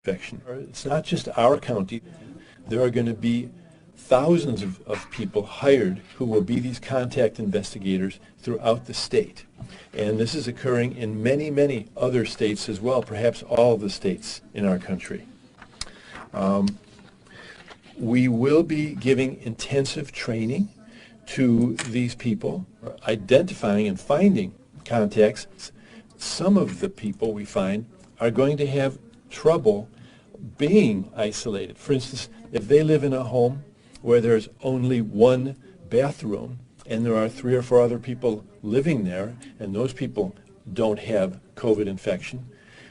infection. It's not just our county. There are going to be thousands of people hired who will be these contact investigators throughout the state. And this is occurring in many, many other states as well, perhaps all of the states in our country. We will be giving intensive training to these people, identifying and finding contacts. Some of the people we find are going to have trouble being isolated. For instance, if they live in a home where there's only one bathroom and there are 3 or 4 other people living there and those people don't have COVID infection,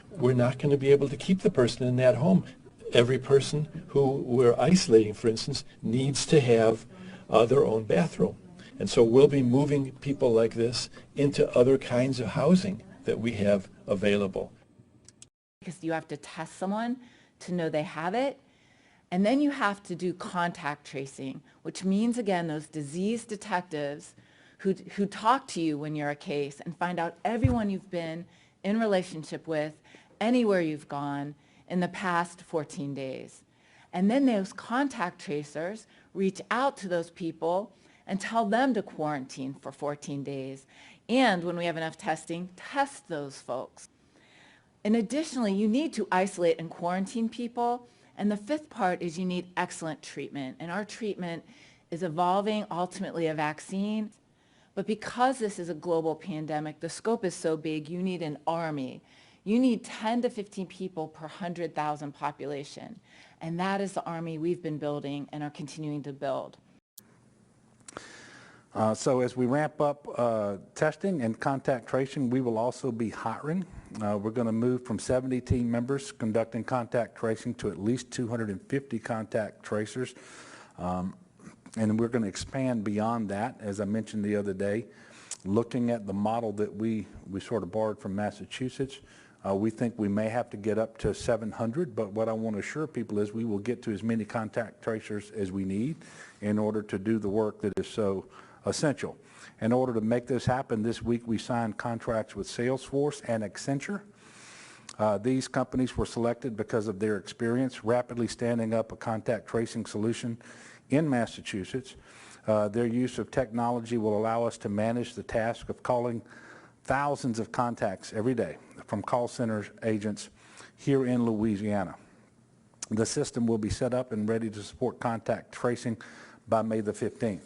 we're not going to be able to keep the person in that home. Every person who we're isolating, for instance, needs to have their own bathroom. And so we'll be moving people like this into other kinds of housing that we have available. Because you have to test someone to know they have it. And then you have to do contact tracing, which means, again, those disease detectives who talk to you when you're a case and find out everyone you've been in relationship with, anywhere you've gone in the past 14 days. And then those contact tracers reach out to those people and tell them to quarantine for 14 days. And when we have enough testing, test those folks. And additionally, you need to isolate and quarantine people. And the 5th part is you need excellent treatment. And our treatment is evolving ultimately a vaccine. But because this is a global pandemic, the scope is so big, you need an army. You need 10 to 15 people per 100,000 population. And that is the army we've been building and are continuing to build. So as we ramp up testing and contact tracing, we will also be hiring. We're going to move from 70 team members conducting contact tracing to at least 250 contact tracers. And we're going to expand beyond that, as I mentioned the other day. Looking at the model that we sort of borrowed from Massachusetts, we think we may have to get up to 700, but what I want to assure people is we will get to as many contact tracers as we need in order to do the work that is so essential. In order to make this happen, this week we signed contracts with Salesforce and Accenture. These companies were selected because of their experience rapidly standing up a contact tracing solution in Massachusetts. Their use of technology will allow us to manage the task of calling thousands of contacts every day from call center agents here in Louisiana. The system will be set up and ready to support contact tracing by May the 15th.